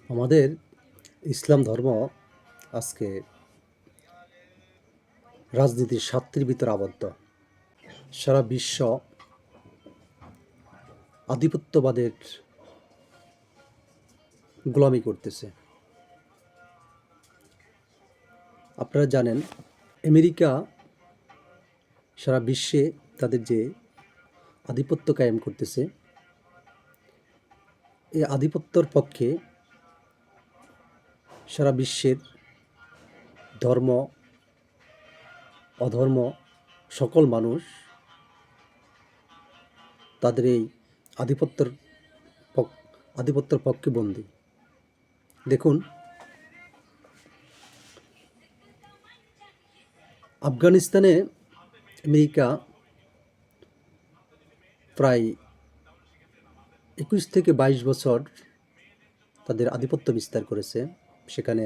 আমাদের ইসলাম ধর্ম আজকে রাজনীতির স্বার্থের ভিতর আবদ্ধ। সারা বিশ্ব আধিপত্যবাদের গোলামি করতেছে। আপনারা জানেন, আমেরিকা সারা বিশ্বে তাদের যে আধিপত্য কায়েম করতেছে, এই আধিপত্যর পক্ষে সারা বিশ্বের ধর্ম অধর্ম সকল মানুষ তাদের এই আধিপত্যের আধিপত্যের পক্ষে বন্দী। দেখুন, আফগানিস্তানে আমেরিকা প্রায় 21 থেকে 22 বছর তাদের আধিপত্য বিস্তার করেছে। সেখানে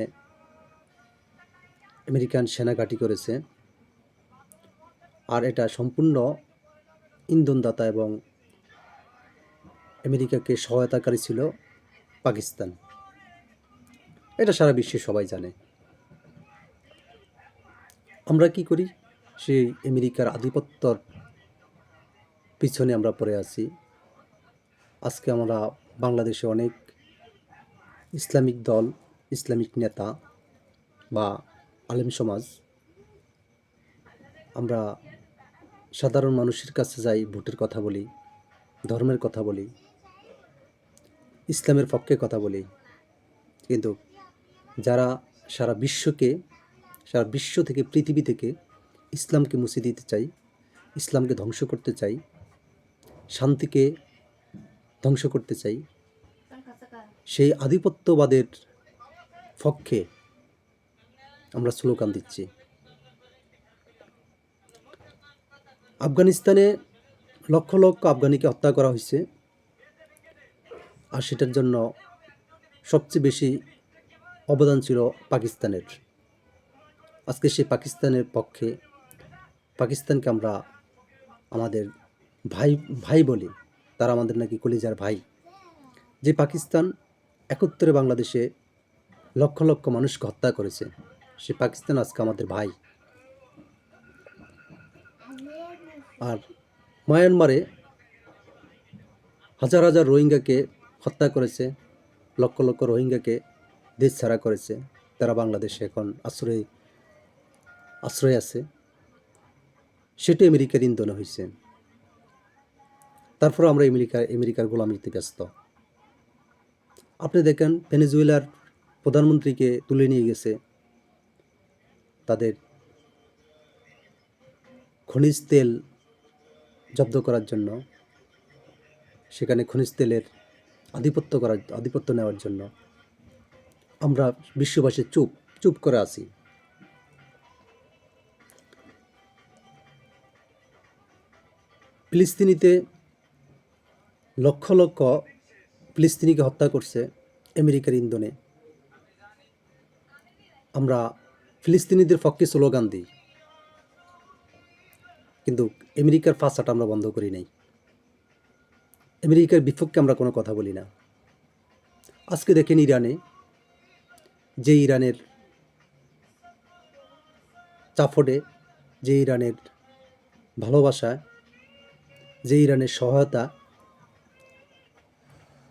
আমেরিকান সেনা ঘাঁটি করেছে, আর এটা সম্পূর্ণ ইন্ধনদাতা এবং আমেরিকাকে সহায়তাকারী ছিল পাকিস্তান। এটা সারা বিশ্বে সবাই জানে। আমরা কি করি? সেই আমেরিকার আধিপত্যর পিছনে আমরা পড়ে আছি। আজকে আমরা বাংলাদেশে অনেক ইসলামিক দল, ইসলামিক নেতা বা আলেম সমাজ, আমরা সাধারণ মানুষের কাছে যাই, ভোটের কথা বলি, ধর্মের কথা বলি, ইসলামের পক্ষে কথা বলি, কিন্তু যারা সারা বিশ্ব থেকে, পৃথিবী থেকে ইসলামকে মুছে দিতে চাই, ইসলামকে ধ্বংস করতে চাই, শান্তিকে ধ্বংস করতে চাই, সেই আধিপত্যবাদের পক্ষে আমরা স্লোগান দিচ্ছি। আফগানিস্তানে লক্ষ লক্ষ আফগানিকে হত্যা করা হয়েছে, আর সেটার জন্য সবচেয়ে বেশি অবদান ছিল পাকিস্তানের। আজকে সেই পাকিস্তানের পক্ষে, পাকিস্তানকে আমরা আমাদের ভাই ভাই বলি, তারা আমাদের নাকি কলিজার ভাই। যে পাকিস্তান 71-এ বাংলাদেশে লক্ষ লক্ষ মানুষকে হত্যা করেছে, সে পাকিস্তান আজকে আমাদের ভাই। আর মায়ানমারে হাজার হাজার রোহিঙ্গাকে হত্যা করেছে, লক্ষ লক্ষ রোহিঙ্গাকে দেশ ছাড়া করেছে। তারা বাংলাদেশে এখন আশ্রয় আছে। সেটা আমেরিকার ইন্ধনে হয়েছে। তারপর আমরা আমেরিকার গোলামিতে ব্যস্ত। আপনি দেখেন, ভেনেজুয়েলার প্রধানমন্ত্রীকে তুলে নিয়ে গেছে তাদের খনিজ তেল জব্দ করার জন্য, সেখানে খনিজ তেলের আধিপত্য নেওয়ার জন্য। আমরা বিশ্ববাসী চুপ করে আছি। ফিলিস্তিনিতে লক্ষ লক্ষ ফিলিস্তিনিকে হত্যা করছে আমেরিকার ইন্ধনে। আমরা ফিলিস্তিনিদের পক্ষে স্লোগান দিই, কিন্তু আমেরিকার ফাঁসাটা আমরা বন্ধ করি নাই। আমেরিকার বিপক্ষে আমরা কোনো কথা বলি না। আজকে দেখেন, ইরানের চাফটে, যে ইরানের ভালোবাসা, যে ইরানের সহায়তা,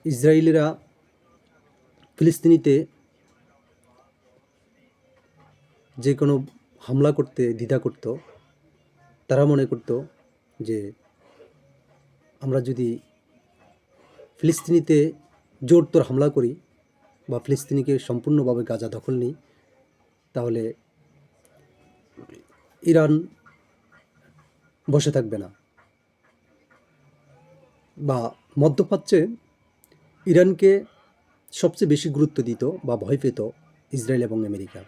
ইসরায়েলিরা ফিলিস্তিনিতে যে কোনো হামলা করতে দ্বিধা করত। তারা মনে করত যে আমরা যদি ফিলিস্তিনিতে জোরদার হামলা করি বা ফিলিস্তিনিকে সম্পূর্ণভাবে গাজা দখল নিই, তাহলে ইরান বসে থাকবে না। বা মধ্যপ্রাচ্যে ইরানকে সবচেয়ে বেশি গুরুত্ব দিত বা ভয় পেত ইসরায়েল এবং আমেরিকা।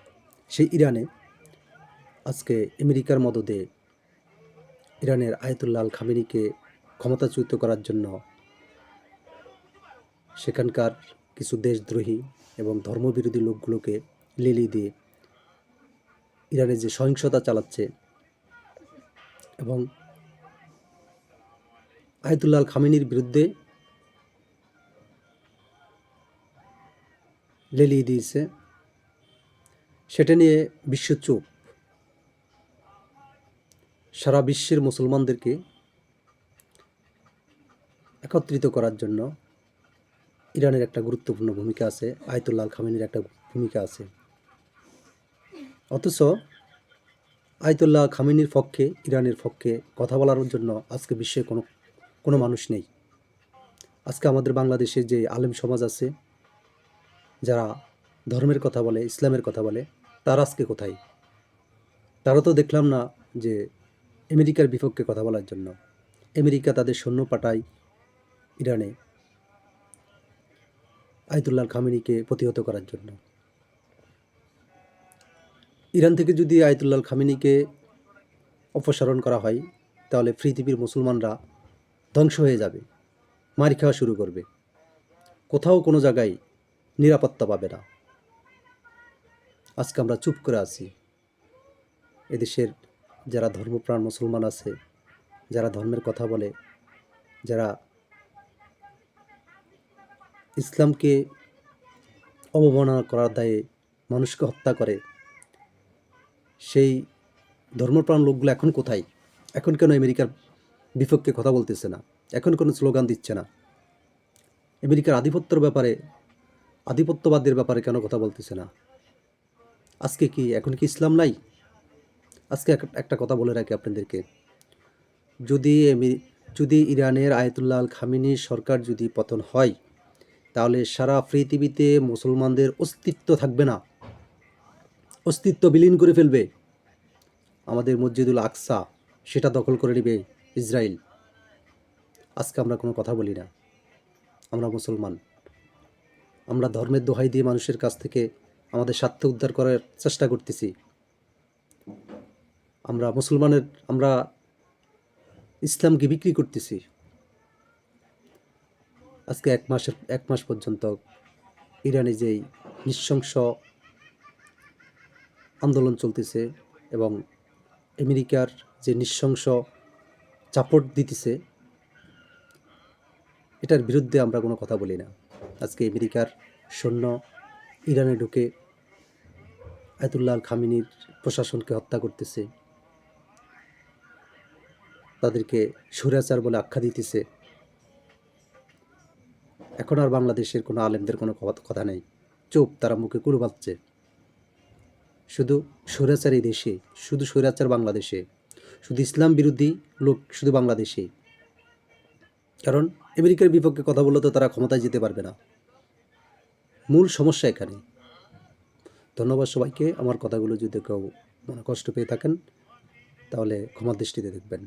সেই ইরানে আজকে আমেরিকার মদদে ইরানের আয়াতুল্লাহ আল খামেনিকে ক্ষমতাচ্যুত করার জন্য সেখানকার কিছু দেশদ্রোহী এবং ধর্মবিরোধী লোকগুলোকে লেলিয়ে দিয়ে ইরানে যে সহিংসতা চালাচ্ছে এবং আয়াতুল্লাহ আল খামেনির বিরুদ্ধে লেলিয়ে দিয়েছে, সেটা নিয়ে বিশ্ব চুপ। সারা বিশ্বের মুসলমানদেরকে একত্রিত করার জন্য ইরানের একটা গুরুত্বপূর্ণ ভূমিকা আছে, আয়াতুল্লাহ আল খামেনির একটা ভূমিকা আছে। অথচ আয়াতুল্লাহ খামেনির পক্ষে, ইরানের পক্ষে কথা বলার জন্য আজকে বিশ্বে কোনো মানুষ নেই। আজকে আমাদের বাংলাদেশে যে আলেম সমাজ আছে, যারা ধর্মের কথা বলে, ইসলামের কথা বলে, তারা আজকে কোথায়? তারা তো দেখলাম না যে আমেরিকার বিপক্ষে কথা বলার জন্য আমেরিকা তাদের সৈন্য পাঠায় ইরানে আয়াতুল্লাহ খামেনিকে প্রতিহত করার জন্য। ইরান থেকে যদি আয়াতুল্লাহ খামেনিকে অপসারণ করা হয়, তাহলে পৃথিবীর মুসলমানরা ধ্বংস হয়ে যাবে, মার খাওয়া শুরু করবে, কোথাও কোনো জায়গায় নিরাপত্তা পাবে না। আজকে আমরা চুপ করে আছি। এদেশের যারা ধর্মপ্রাণ মুসলমান আছে, যারা ধর্মের কথা বলে, যারা ইসলামকে অবমাননা করার দায়ে মানুষকে হত্যা করে, সেই ধর্মপ্রাণ লোকগুলো এখন কোথায়? এখন কেন আমেরিকার বিপক্ষে কথা বলতেছে না? এখন কোনো স্লোগান দিচ্ছে না? আমেরিকার আধিপত্যবাদের ব্যাপারে কেন কথা বলতেছে না? আজকে কি এখন কি ইসলাম নাই? আজকে একটা কথা বলে রাখি আপনাদেরকে, যদি ইরানের আয়াতুল্লাহ আল খামেনির সরকার যদি পতন হয়, তাহলে সারা পৃথিবীতে মুসলমানদের অস্তিত্ব থাকবে না, অস্তিত্ব বিলীন করে ফেলবে। আমাদের মসজিদুল আকসা সেটা দখল করে নেবে ইসরায়েল। আজকে আমরা কোনো কথা বলি না। আমরা মুসলমান, আমরা ধর্মের দোহাই দিয়ে মানুষের কাছ থেকে আমাদের স্বার্থ উদ্ধার করার চেষ্টা করতেছি। আমরা ইসলামকে বিক্রি করতেছি। আজকে এক মাস পর্যন্ত ইরানে যেই নৃশংস আন্দোলন চলতেছে এবং আমেরিকার যে নৃশংস চাপট দিতেছে, এটার বিরুদ্ধে আমরা কোনো কথা বলি না। আজকে আমেরিকার সৈন্য ইরানে ঢুকে আয়াতুল্লাহ আল খামেনির প্রশাসনকে হত্যা করতেছে, তাদেরকে স্বৈরাচার বলে আখ্যা দিতেছে। এখন আর বাংলাদেশের কোনো আলেমদের কোনো কথা নেই, চুপ, তারা মুখে কুলু বাচ্ছে। শুধু স্বৈরাচার এই দেশে, শুধু স্বৈরাচার বাংলাদেশে, শুধু ইসলাম বিরোধী লোক শুধু বাংলাদেশে। কারণ আমেরিকার বিপক্ষে কথা বললে তো তারা ক্ষমতায় যেতে পারবে না। মূল সমস্যা এখানে। ধন্যবাদ সবাইকে। আমার কথাগুলো যদি কেউ কষ্ট পেয়ে থাকেন, তাহলে ক্ষমার দৃষ্টিতে দেখবেন।